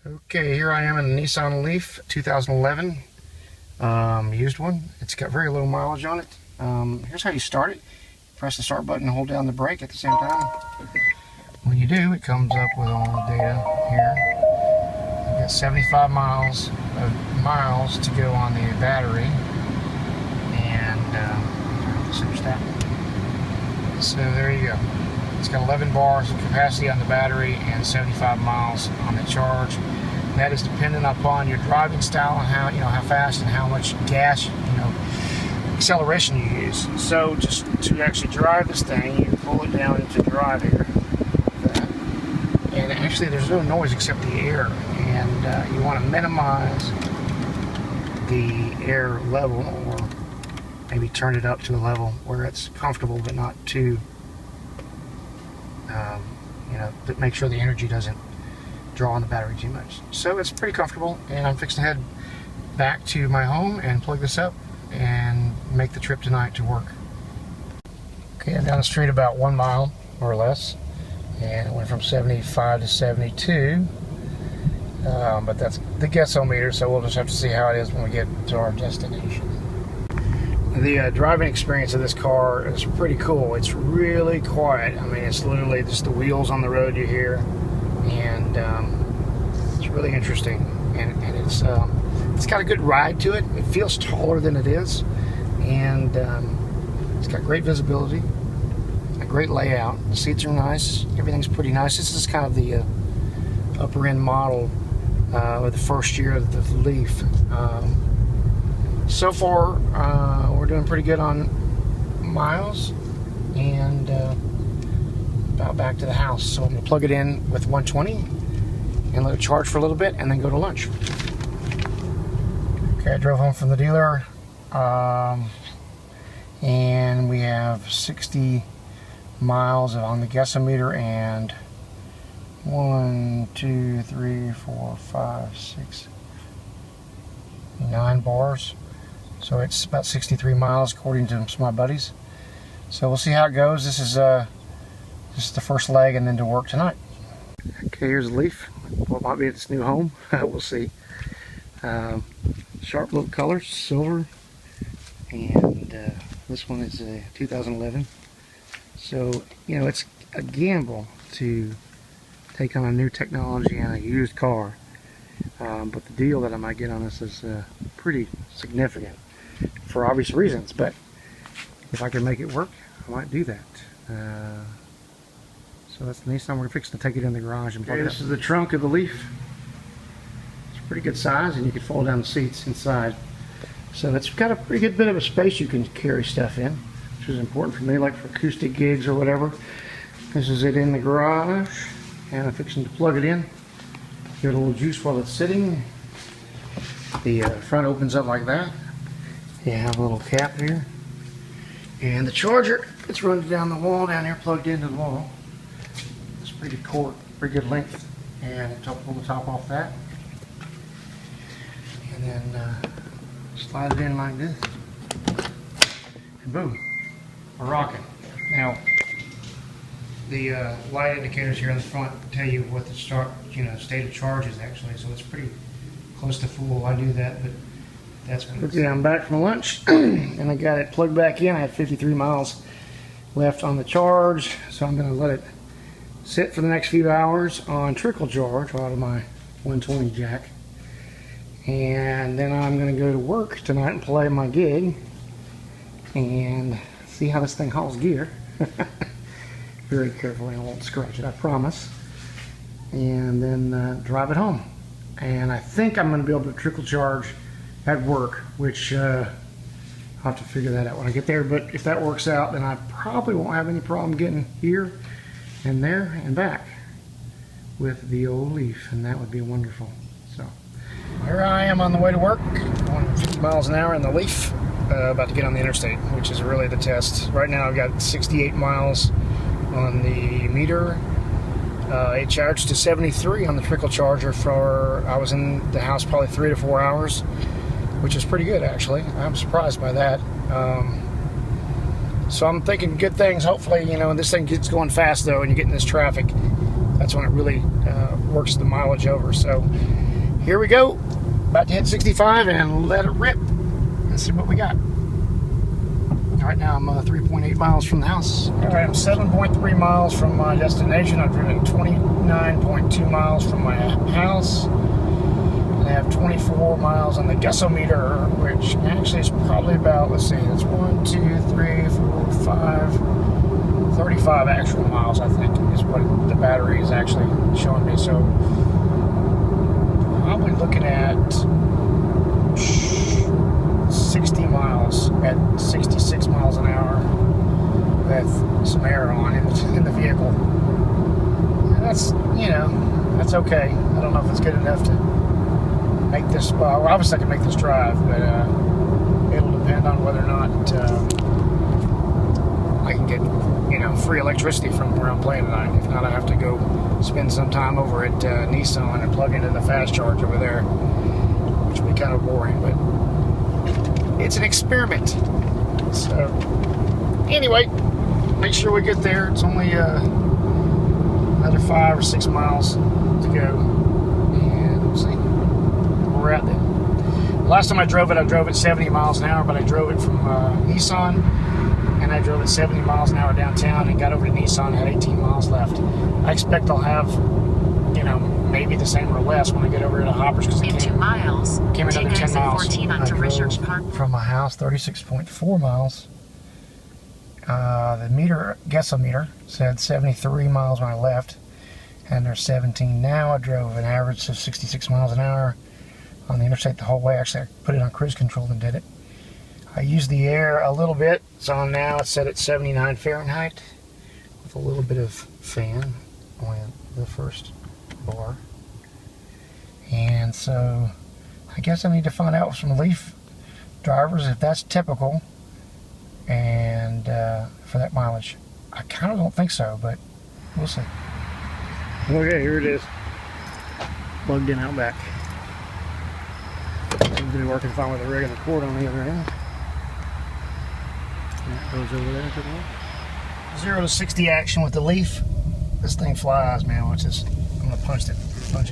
Okay, here I am in a Nissan Leaf 2011 used one. It's got very low mileage on it. Here's how you start it. Press the start button and hold down the brake at the same time. When you do, it comes up with all the data here. I've got 75 miles to go on the battery, and so there you go. It's got 11 bars of capacity on the battery and 75 miles on the charge. That is dependent upon your driving style and how fast and how much gas, acceleration you use. So just to actually drive this thing, you pull it down into drive here, like that. And actually there's no noise except the air, and you want to minimize the air level, or maybe turn it up to a level where it's comfortable but not too, to make sure the energy doesn't draw on the battery too much. So it's pretty comfortable, and I'm fixing to head back to my home and plug this up and make the trip tonight to work. Okay, I'm down the street about 1 mile or less, and it went from 75 to 72, but that's the gasometer, so we'll just have to see how it is when we get to our destination. The driving experience of this car is pretty cool. It's really quiet. I mean, it's literally just the wheels on the road you hear, and it's really interesting. And it's got a good ride to it. It feels taller than it is, and it's got great visibility, a great layout. The seats are nice. Everything's pretty nice. This is kind of the upper end model of the first year of the Leaf. So far, we're doing pretty good on miles, and about back to the house. So I'm going to plug it in with 120 and let it charge for a little bit and then go to lunch. Okay, I drove home from the dealer, and we have 60 miles on the gasometer and 1, 2, 3, 4, 5, 6, 9 bars. So it's about 63 miles according to some of my buddies. So we'll see how it goes. This is the first leg, and then to work tonight. Okay, here's the Leaf. What might be its new home. We'll see. Sharp little colors, silver, and this one is a 2011. So it's a gamble to take on a new technology and a used car. But the deal that I might get on this is pretty significant for obvious reasons, but if I can make it work, I might do that. So that's the Nissan. We're fixing to take it in the garage and plug it up. This is the trunk of the Leaf. It's a pretty good size, and you can fold down the seats inside. So it's got a pretty good bit of a space you can carry stuff in, which is important for me, like for acoustic gigs or whatever. This is it in the garage, and I'm fixing to plug it in. Give it a little juice while it's sitting. The front opens up like that. You have a little cap here, and the charger, it's running down the wall down here, plugged into the wall. It's pretty good cord, pretty good length, and pull the top off that, and then slide it in like this, and boom, we're rocking. Now, the light indicators here in the front tell you what the state of charge is actually, so it's pretty close to full. I do that, but that's when okay, I'm back from lunch, and I got it plugged back in. I had 53 miles left on the charge, so I'm going to let it sit for the next few hours on trickle charge out of my 120 jack, and then I'm going to go to work tonight and play my gig and see how this thing hauls gear. Very carefully, I won't scratch it, I promise. And then drive it home. And I think I'm going to be able to trickle charge at work, which I'll have to figure that out when I get there. But if that works out, then I probably won't have any problem getting here and there and back with the old Leaf, and that would be wonderful. So here I am on the way to work, going 50 miles an hour in the Leaf, about to get on the interstate, which is really the test. Right now I've got 68 miles on the meter. It charged to 73 on the trickle charger I was in the house probably 3 to 4 hours, which is pretty good actually. I'm surprised by that. So I'm thinking good things. Hopefully, this thing gets going fast though, and you get in this traffic. That's when it really works the mileage over. So here we go. About to hit 65 and let it rip. Let's see what we got. Right now I'm 3.8 miles from the house. All right, I'm 7.3 miles from my destination. I've driven 29.2 miles from my house. And I have 24 miles on the guessometer, which actually is probably about, let's see, that's 1, 2, 3, 4, 5, 35 actual miles, I think, is what the battery is actually showing me. So probably looking at 60 miles at 66 miles an hour with some air on in the vehicle. And that's, you know, that's okay. I don't know if it's good enough to make this, well, obviously I can make this drive, but it'll depend on whether or not I can get, you know, free electricity from where I'm playing tonight. If not, I have to go spend some time over at Nissan and plug into the fast charge over there, which will be kind of boring, but it's an experiment. So anyway, make sure we get there. It's only another 5 or 6 miles to go, and we'll see where we're at then. Last time I drove it at 70 miles an hour, but I drove it from Nissan, and I drove at 70 miles an hour downtown and got over to Nissan and had 18 miles left. I expect I'll have, you know, maybe the same or less when I get over to Hoppers, because it came 2 miles. Came another 10 miles. 14 onto Research Park. From my house, 36.4 miles. The guessometer said 73 miles when I left, and there's 17 now. I drove an average of 66 miles an hour on the interstate the whole way. Actually, I put it on cruise control and did it. I used the air a little bit, so now it's set at 79 Fahrenheit with a little bit of fan on the first bar. And so I guess I need to find out from Leaf drivers if that's typical and for that mileage. I kind of don't think so, but we'll see. Okay, here it is. Plugged in out back. Seems to be working fine with the rig and the cord on the other end. And that goes over there to the left. 0 to 60 action with the Leaf. This thing flies, man. Watch this. I'm gonna punch it.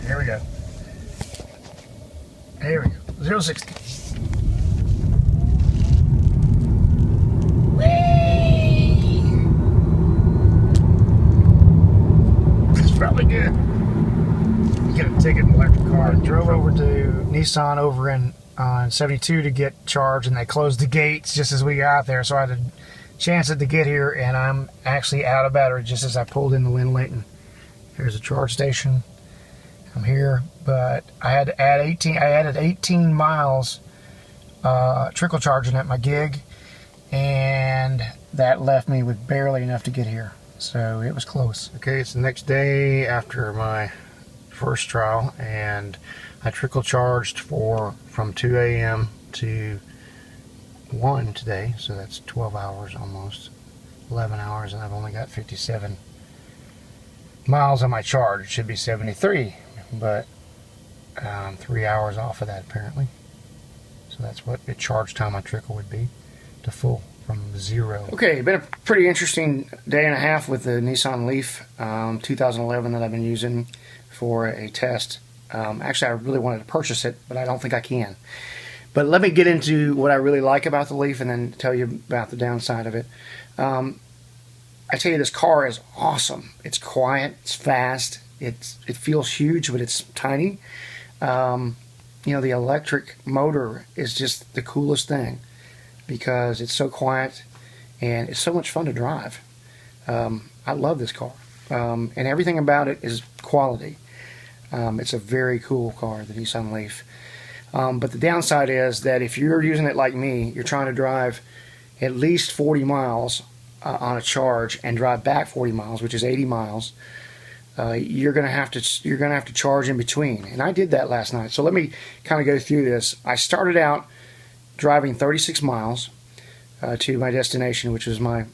Here we go. Here we go. 0 to 60. Whee! It's probably good. You get a ticket in the electric car. I drove over to Nissan over on 72 to get charged, and they closed the gates just as we got there, so I had a chance to get here, and I'm actually out of battery just as I pulled into Lynn Layton. Here's a charge station. I'm here, but I had to add 18. I added 18 miles trickle charging at my gig, and that left me with barely enough to get here. So it was close. Okay, it's the next day after my first trial, and I trickle charged from 2 a.m. to 1 today, so that's 12 hours almost, 11 hours, and I've only got 57 miles on my charge. It should be 73, but 3 hours off of that apparently. So that's what the charge time on trickle would be to full from 0. Okay, been a pretty interesting day and a half with the Nissan Leaf 2011 that I've been using for a test. Actually, I really wanted to purchase it, but I don't think I can. But let me get into what I really like about the Leaf and then tell you about the downside of it. I tell you, this car is awesome. It's quiet, it's fast, it feels huge, but it's tiny. You know, the electric motor is just the coolest thing because it's so quiet and it's so much fun to drive. I love this car, and everything about it is quality. It's a very cool car, the Nissan Leaf. But the downside is that if you're using it like me, you're trying to drive at least 40 miles on a charge and drive back 40 miles, which is 80 miles. You're gonna have to charge in between, and I did that last night. So let me kind of go through this. I started out driving 36 miles to my destination, which was my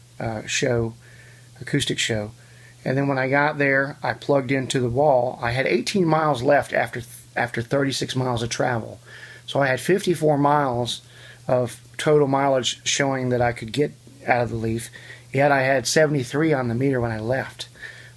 acoustic show. And then when I got there, I plugged into the wall. I had 18 miles left after 36 miles of travel. So I had 54 miles of total mileage showing that I could get out of the Leaf. Yet I had 73 on the meter when I left,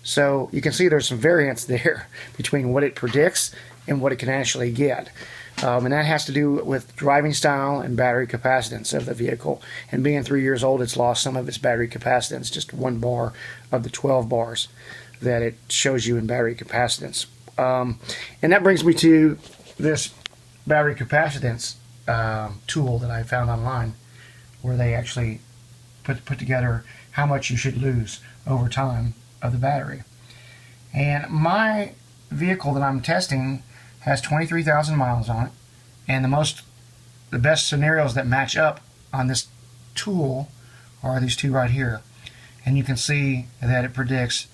So you can see there's some variance there between what it predicts and what it can actually get. And that has to do with driving style and battery capacitance of the vehicle. And being 3 years old, it's lost some of its battery capacitance, just 1 bar of the 12 bars that it shows you in battery capacitance. And that brings me to this battery capacitance tool that I found online, where they actually put together how much you should lose over time of the battery. And my vehicle that I'm testing has 23,000 miles on it, and the best scenarios that match up on this tool are these two right here. And you can see that it predicts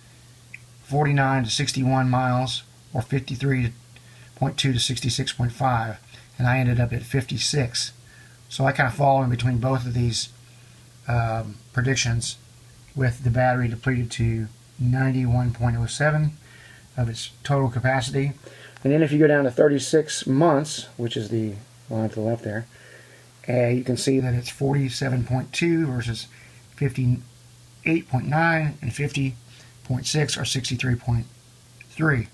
49 to 61 miles, or 53.2 to 66.5, and I ended up at 56. So I kind of fall in between both of these predictions, with the battery depleted to 91.07 of its total capacity. And then if you go down to 36 months, which is the line to the left there, you can see that it's 47.2 versus 58.9 and 50.6 or 63.3.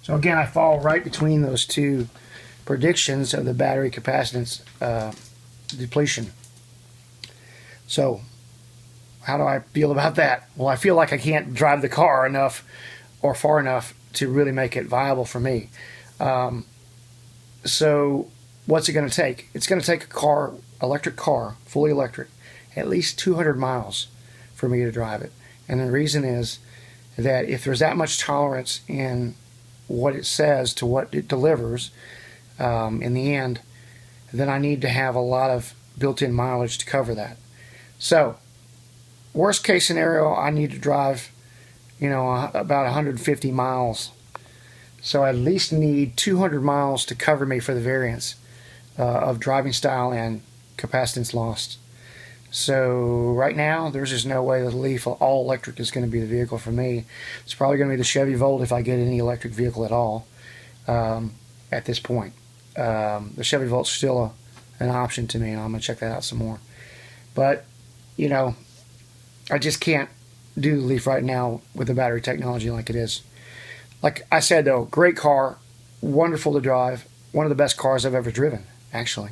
So again, I fall right between those two predictions of the battery capacitance depletion. So how do I feel about that? Well, I feel like I can't drive the car enough or far enough to really make it viable for me. So what's it going to take? It's going to take a car, electric car, fully electric, at least 200 miles for me to drive it. And the reason is that if there's that much tolerance in what it says to what it delivers in the end, then I need to have a lot of built-in mileage to cover that. So worst case scenario, I need to drive about 150 miles. So I at least need 200 miles to cover me for the variance of driving style and capacitance lost. So right now, there's just no way the Leaf all electric is going to be the vehicle for me. It's probably going to be the Chevy Volt if I get any electric vehicle at all at this point. The Chevy Volt's still an option to me, and I'm going to check that out some more. But, I just can't do the Leaf right now with the battery technology like it is. Like I said, though, great car, wonderful to drive, one of the best cars I've ever driven, actually.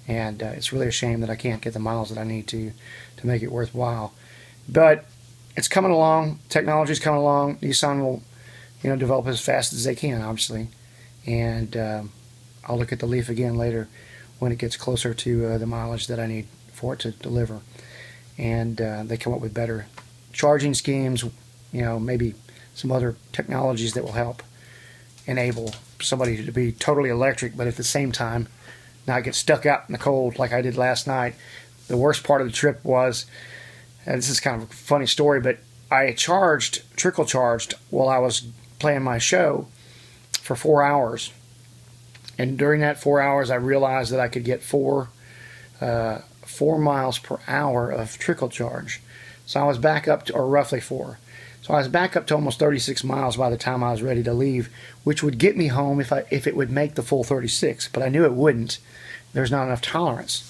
And it's really a shame that I can't get the miles that I need to make it worthwhile. But it's coming along. Technology's coming along. Nissan will, develop as fast as they can, obviously. And I'll look at the Leaf again later when it gets closer to the mileage that I need for it to deliver. And they come up with better charging schemes, maybe some other technologies that will help enable somebody to be totally electric, but at the same time not get stuck out in the cold like I did last night. The worst part of the trip was, and this is kind of a funny story, but I trickle charged while I was playing my show for 4 hours. And during that 4 hours, I realized that I could get 4 miles per hour of trickle charge. So I was back up to, or roughly 4. So I was back up to almost 36 miles by the time I was ready to leave, which would get me home if it would make the full 36. But I knew it wouldn't. There's not enough tolerance.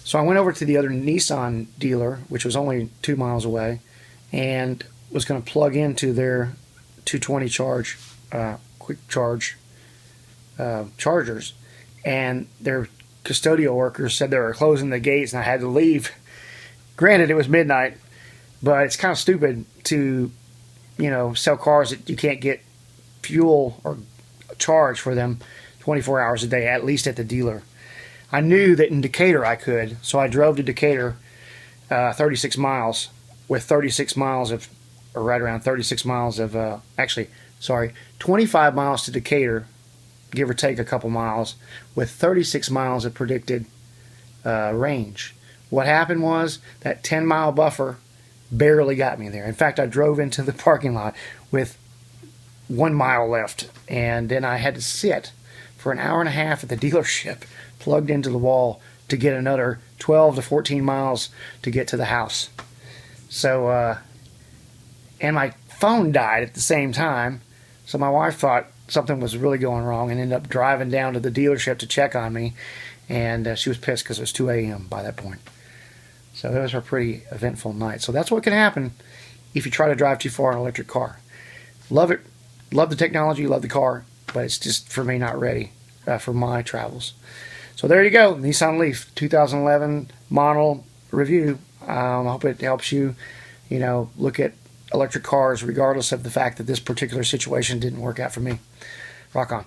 So I went over to the other Nissan dealer, which was only 2 miles away, and was going to plug into their 220 charge, quick charge chargers. And their custodial workers said they were closing the gates and I had to leave. Granted, it was midnight, but it's kind of stupid to, sell cars that you can't get fuel or charge for them 24 hours a day, at least at the dealer. I knew that in Decatur I could, so I drove to Decatur 36 miles with 36 miles of, or right around 36 miles of, 25 miles to Decatur, give or take a couple miles, with 36 miles of predicted range. What happened was that 10-mile buffer barely got me there. In fact, I drove into the parking lot with 1 mile left, and then I had to sit for an hour and a half at the dealership, plugged into the wall, to get another 12 to 14 miles to get to the house. So, and my phone died at the same time, so my wife thought something was really going wrong and ended up driving down to the dealership to check on me, and she was pissed because it was 2 a.m. by that point. So it was a pretty eventful night. So that's what can happen if you try to drive too far in an electric car. Love it. Love the technology. Love the car. But it's just, for me, not ready for my travels. So there you go. Nissan Leaf 2011 model review. I hope it helps you, look at electric cars regardless of the fact that this particular situation didn't work out for me. Rock on.